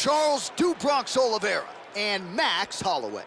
Charles "Du Bronx" Oliveira and Max Holloway.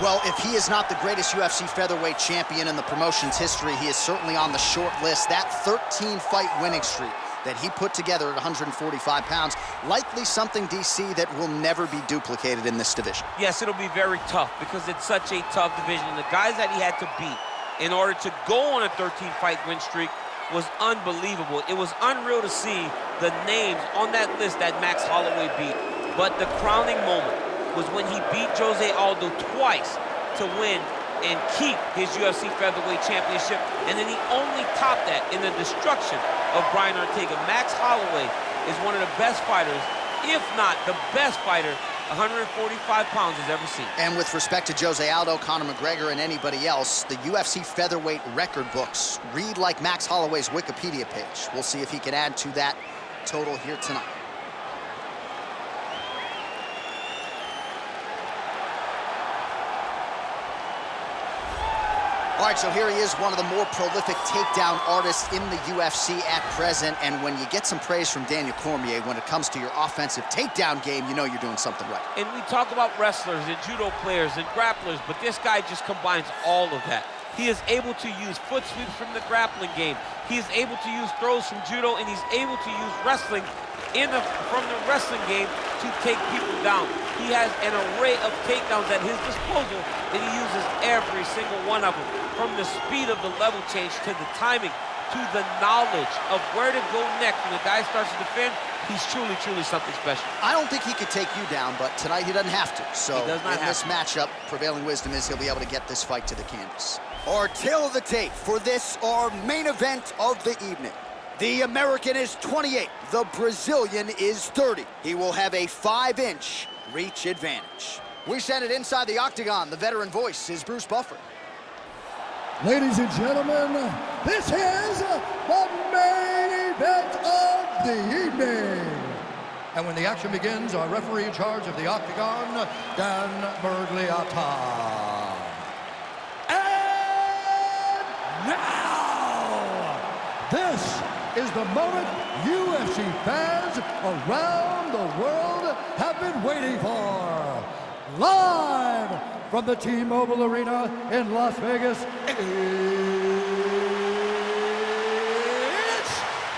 Well, if he is not the greatest UFC featherweight champion in the promotion's history, he is certainly on the short list. That 13-fight winning streak that he put together at 145 pounds, likely something, DC, that will never be duplicated in this division. Yes, it'll be very tough because it's such a tough division. The guys that he had to beat in order to go on a 13-fight win streak was unbelievable. It was unreal to see the names on that list that Max Holloway beat. But the crowning moment was when he beat Jose Aldo twice to win and keep his UFC featherweight championship, and then he only topped that in the destruction of Brian Ortega. Max Holloway is one of the best fighters, if not the best fighter, 145 pounds has ever seen. And with respect to Jose Aldo, Conor McGregor, and anybody else, the UFC featherweight record books read like Max Holloway's Wikipedia page. We'll see if he can add to that total here tonight. All right, so here he is, one of the more prolific takedown artists in the UFC at present. And when you get some praise from Daniel Cormier when it comes to your offensive takedown game, you know you're doing something right. And we talk about wrestlers and judo players and grapplers, but this guy just combines all of that. He is able to use foot sweeps from the grappling game. He is able to use throws from judo, and he's able to use wrestling from the wrestling game to take people down. He has an array of takedowns at his disposal, and he uses every single one of them. From the speed of the level change to the timing to the knowledge of where to go next when the guy starts to defend, he's truly, truly something special. I don't think he could take you down, but tonight he doesn't have to. So he does not in this matchup, prevailing wisdom is he'll be able to get this fight to the canvas. Our tail of the tape for this, our main event of the evening. The American is 28, the Brazilian is 30. He will have a 5-inch reach advantage. We send it inside the octagon. The veteran voice is Bruce Buffer. Ladies and gentlemen, this is the main event of the evening. And when the action begins, our referee in charge of the octagon, Dan Bergliata. And now, this is the moment UFC fans around the world have been waiting for. Live from the T-Mobile Arena in Las Vegas, it's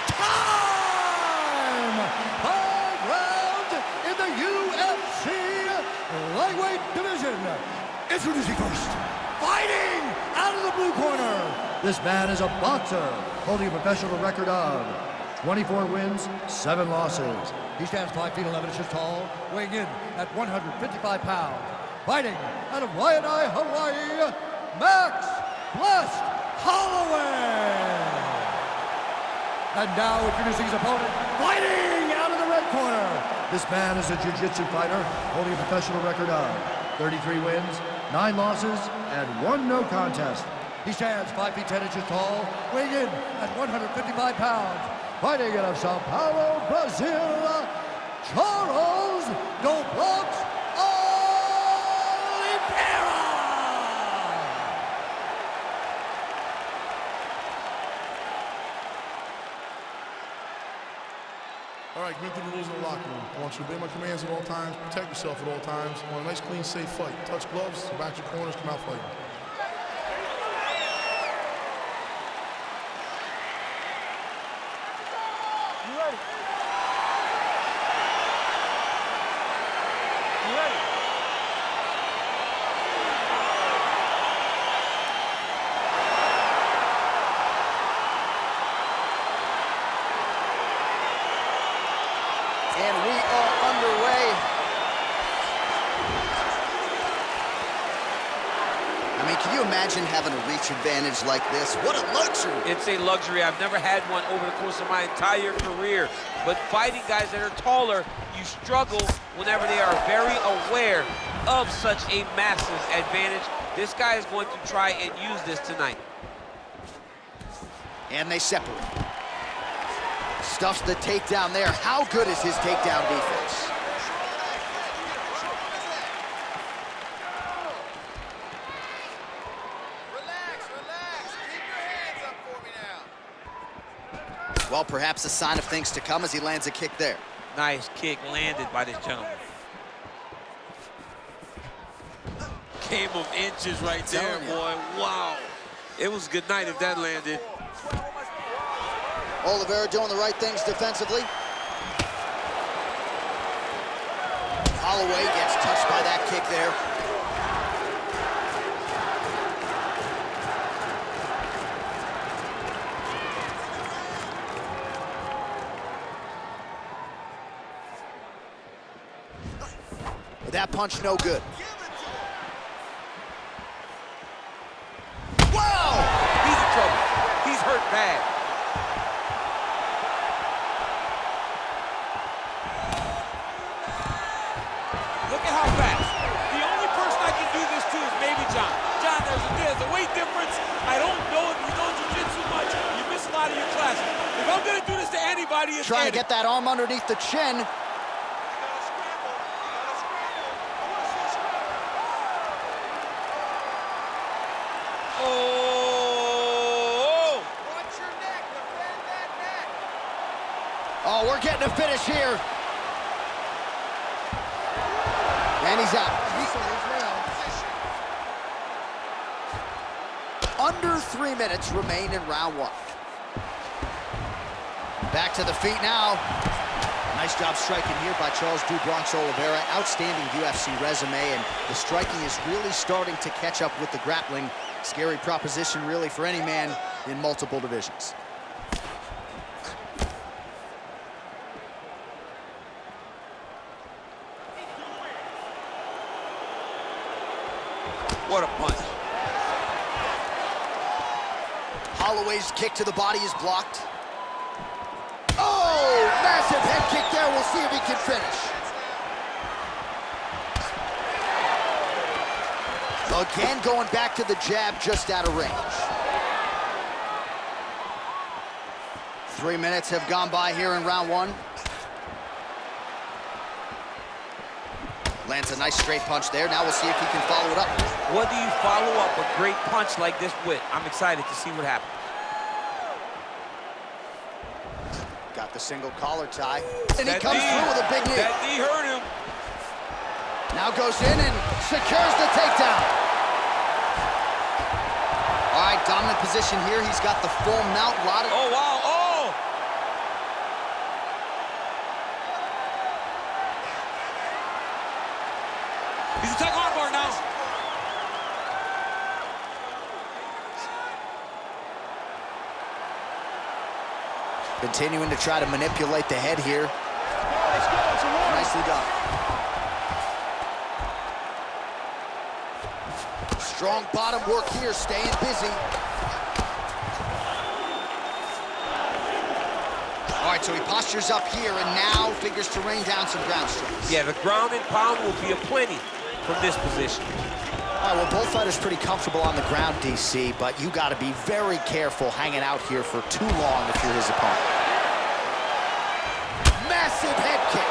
time! 5 rounds in the UFC lightweight division. Introducing first, fighting out of the blue corner. This man is a boxer holding a professional record of 24 wins, 7 losses. He stands 5 feet 11 inches tall, weighing in at 155 pounds. Fighting out of Waianae, Hawaii, Max "Blessed" Holloway. And now introducing his opponent, fighting out of the red corner. This man is a jiu-jitsu fighter holding a professional record of 33 wins, 9 losses, and 1 no contest. He stands 5 feet 10 inches tall, weighing in at 155 pounds. Fighting out of Sao Paulo, Brazil, Charles "Du Bronx" Oliveira. All right, get through the rules in the locker room. I want you to obey my commands at all times, protect yourself at all times. I want a nice, clean, safe fight. Touch gloves, back your corners, come out fighting. You ready? You ready? And we are underway. I mean, can you imagine having a reach advantage like this? What a luxury. It's a luxury. I've never had one over the course of my entire career. But fighting guys that are taller, you struggle whenever they are very aware of such a massive advantage. This guy is going to try and use this tonight. And they separate. Stuffs the takedown there. How good is his takedown defense? Well, perhaps a sign of things to come as he lands a kick there. Nice kick landed by this gentleman. Game of inches right there, boy. Wow. It was good night if that landed. Oliveira doing the right things defensively. Holloway gets touched by that kick there. That punch no good. Wow! He's in trouble. He's hurt bad. Look at how fast. The only person I can do this to is maybe John. John, there's a weight difference. I don't know if you know jiu-jitsu much. You miss a lot of your classes. If I'm gonna do this to anybody, it's trying to get that arm underneath the chin. Oh, we're getting a finish here. And he's out. Under 3 minutes remain in round one. Back to the feet now. Nice job striking here by Charles "Du-Bronx" Oliveira. Outstanding UFC resume, and the striking is really starting to catch up with the grappling. Scary proposition really for any man in multiple divisions. What a punch. Holloway's kick to the body is blocked. Oh, massive head kick there. We'll see if he can finish. Again, going back to the jab just out of range. 3 minutes have gone by here in round one. Lands a nice straight punch there. Now we'll see if he can follow it up. What do you follow up a great punch like this with? I'm excited to see what happens. Got the single collar tie. And he That comes knee, through with a big knee. That knee hurt him. Now goes in and secures the takedown. All right, dominant position here. He's got the full mount. Oh, wow. Oh! He's attacking armbar now. Continuing to try to manipulate the head here. Nicely done. Strong bottom work here, staying busy. All right, so he postures up here and now figures to rain down some ground strikes. Yeah, the ground and pound will be aplenty from this position. All right, well, both fighters pretty comfortable on the ground, DC, but you got to be very careful hanging out here for too long if you're his opponent. Massive head kick.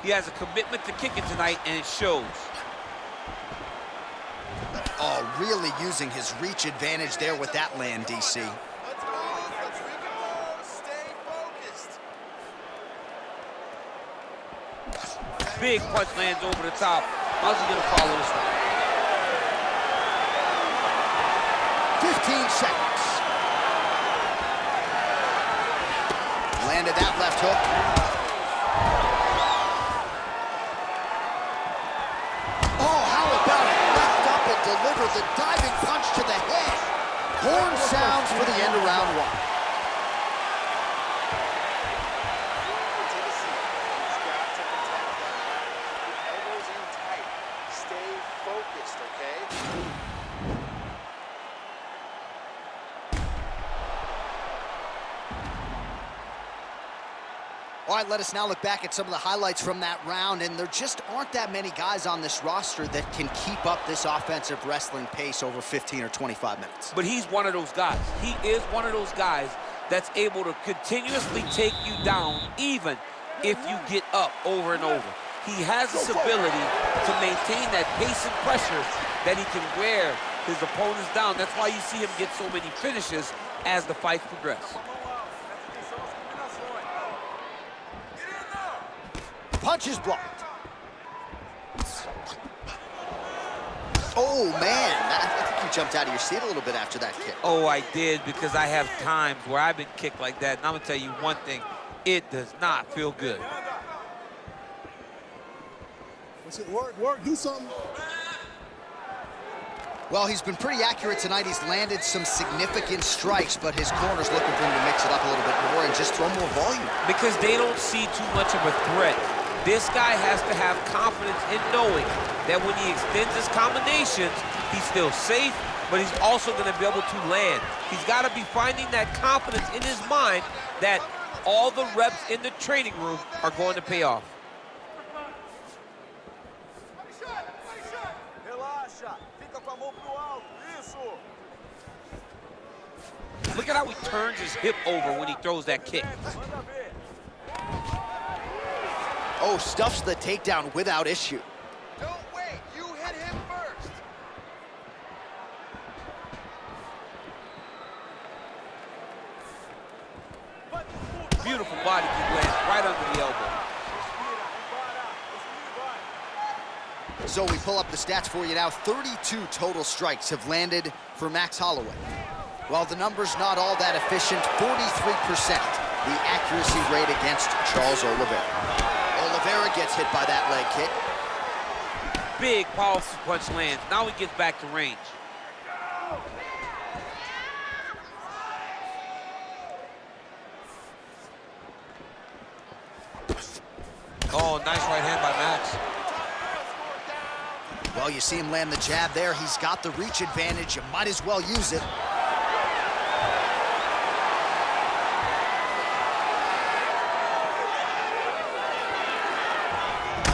He has a commitment to kicking tonight, and it shows. Oh, really using his reach advantage there with that land, DC. Big punch lands over the top. How's he gonna follow this one? 15 seconds. Landed that left hook. Oh, how about it? Left up and deliver the diving punch to the head. Horn sounds for the end of round one. All right, let us now look back at some of the highlights from that round, and there just aren't that many guys on this roster that can keep up this offensive wrestling pace over 15 or 25 minutes. But he's one of those guys. He is one of those guys that's able to continuously take you down even if you get up over and over. He has this ability to maintain that pace and pressure that he can wear his opponents down. That's why you see him get so many finishes as the fights progress. Punch is blocked. Oh, man. I think you jumped out of your seat a little bit after that kick. Oh, I did, because I have times where I've been kicked like that. And I'm going to tell you one thing. It does not feel good. What's it? Work, do something. Well, he's been pretty accurate tonight. He's landed some significant strikes, but his corner's looking for him to mix it up a little bit more and just throw more volume. Because they don't see too much of a threat. This guy has to have confidence in knowing that when he extends his combinations, he's still safe, but he's also going to be able to land. He's got to be finding that confidence in his mind that all the reps in the training room are going to pay off. Look at how he turns his hip over when he throws that kick. Oh, stuffs the takedown without issue. Don't wait, you hit him first. Beautiful body kick lands right under the elbow. So we pull up the stats for you now. 32 total strikes have landed for Max Holloway. While the number's not all that efficient, 43% the accuracy rate against Charles Oliveira. Oliveira gets hit by that leg kick. Big, powerful punch lands. Now he gets back to range. Oh, nice right hand by Max. Well, you see him land the jab there. He's got the reach advantage. You might as well use it.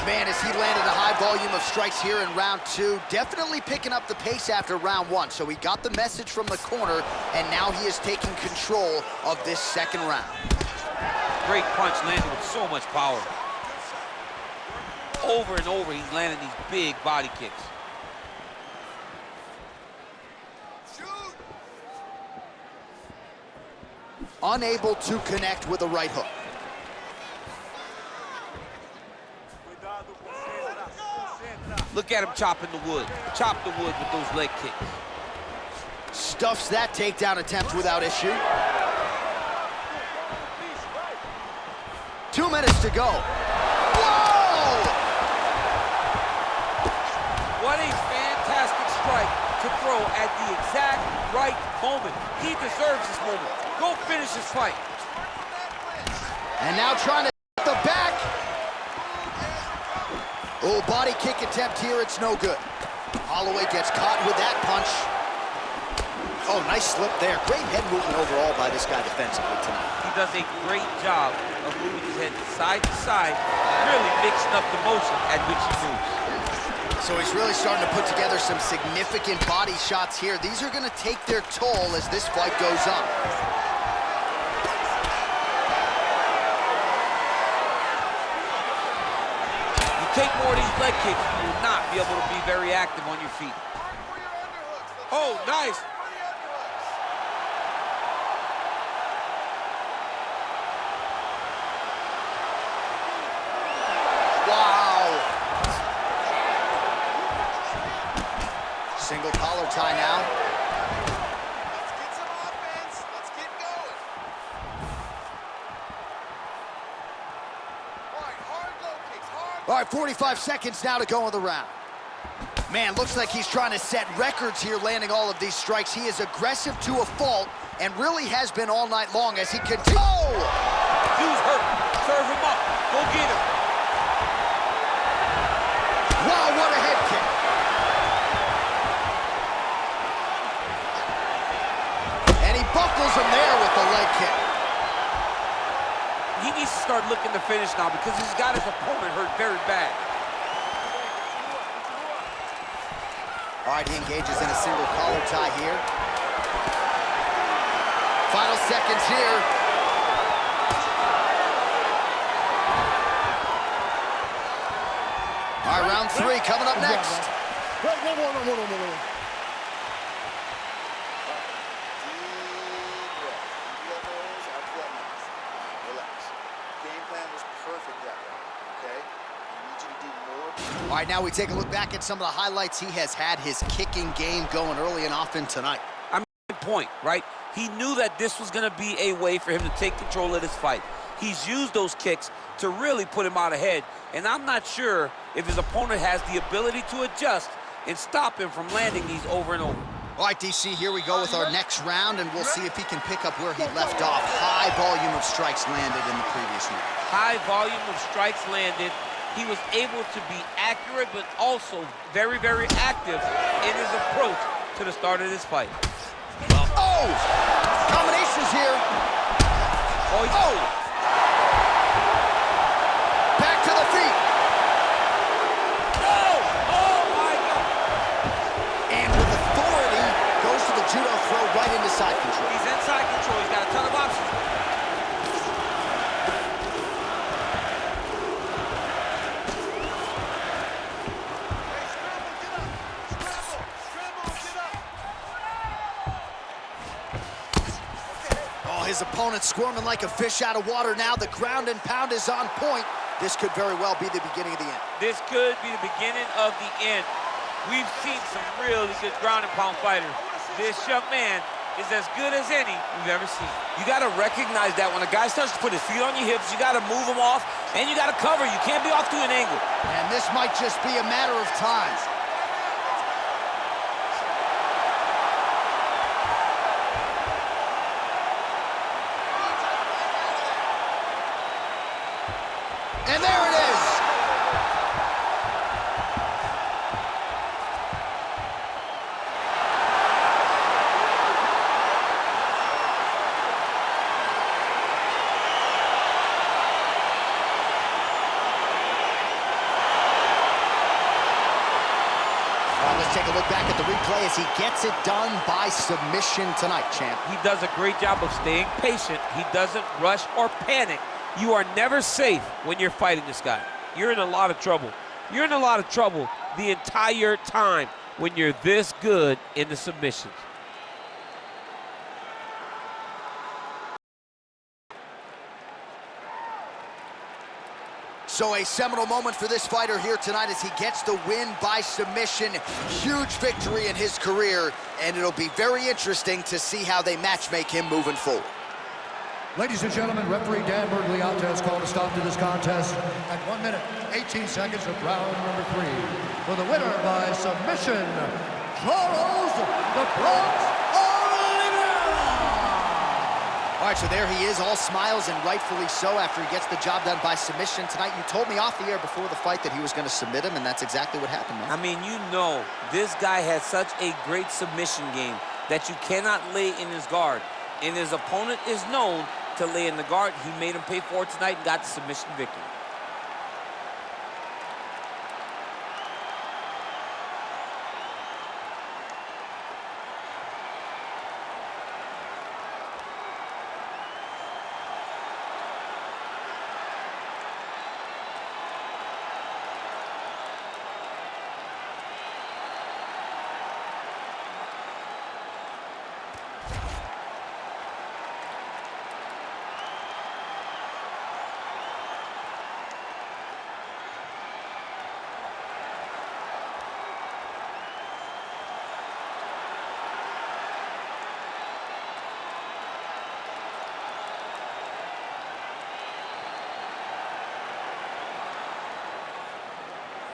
Man, as he landed a high volume of strikes here in round two, definitely picking up the pace after round one. So he got the message from the corner, and now he is taking control of this second round. Great punch landed with so much power. Over and over, he's landing these big body kicks. Shoot! Unable to connect with a right hook. Look at him chopping the wood. Chop the wood with those leg kicks. Stuffs that takedown attempt without issue. 2 minutes to go. Whoa! What a fantastic strike to throw at the exact right moment. He deserves this moment. Go finish this fight. And now trying to hit the back. Oh, body kick attempt here, it's no good. Holloway gets caught with that punch. Oh, nice slip there. Great head movement overall by this guy defensively tonight. He does a great job of moving his head side to side, really mixing up the motion at which he moves. So he's really starting to put together some significant body shots here. These are gonna take their toll as this fight goes on. Take more of these leg kicks, you will not be able to be very active on your feet. Oh, nice. Wow. Single collar tie now. Let's get some offense. Let's get going. All right, hard low kicks, hard. All right, 45 seconds now to go in the round. Man, looks like he's trying to set records here, landing all of these strikes. He is aggressive to a fault and really has been all night long as he continues. Oh! Dude's hurt. Serve him up. Go get him. Wow, what a head kick. And he buckles him there with the leg kick. He needs to start looking to finish now because he's got his opponent hurt very bad. All right, he engages in a single collar tie here. Final seconds here. All right, round three coming up next. Wait, one more. Deep breath. In through that nose, out through that mouth. Relax. Game plan was perfect that round, okay? I need you to do more. All right, now we take a look back at some of the highlights. He has had his kicking game going early and often tonight. Point, right? He knew that this was going to be a way for him to take control of this fight. He's used those kicks to really put him out ahead, and I'm not sure if his opponent has the ability to adjust and stop him from landing these over and over. All right, DC, here we go with our next round, and we'll see if he can pick up where he left off. High volume of strikes landed in the previous round. High volume of strikes landed. He was able to be accurate, but also very, very active in his approach to the start of this fight. Oh! Combinations here. Oh! Back to the feet. Oh! Oh, my God! And with authority, goes to the judo throw right into side control. He's in side control. He's got a ton of options. His opponent squirming like a fish out of water now. The ground and pound is on point. This could very well be the beginning of the end. This could be the beginning of the end. We've seen some really good ground and pound fighters. This young man is as good as any we've ever seen. You got to recognize that when a guy starts to put his feet on your hips, you got to move him off, and you got to cover. You can't be off to an angle. And this might just be a matter of time. And there it is. Let's take a look back at the replay as he gets it done by submission tonight, champ. He does a great job of staying patient. He doesn't rush or panic. You are never safe when you're fighting this guy. You're in a lot of trouble. You're in a lot of trouble the entire time when you're this good in the submissions. So a seminal moment for this fighter here tonight as he gets the win by submission. Huge victory in his career, and it'll be very interesting to see how they matchmake him moving forward. Ladies and gentlemen, referee Dan Bergliata has called a stop to this contest at 1 minute, 18 seconds of round number 3. For the winner by submission, Charles the Bronx Oliveira! All right, so there he is, all smiles, and rightfully so after he gets the job done by submission tonight. You told me off the air before the fight that he was going to submit him, and that's exactly what happened, man. I mean, you know, this guy has such a great submission game that you cannot lay in his guard. And his opponent is known to lay in the guard. He made him pay for it tonight and got the submission victory.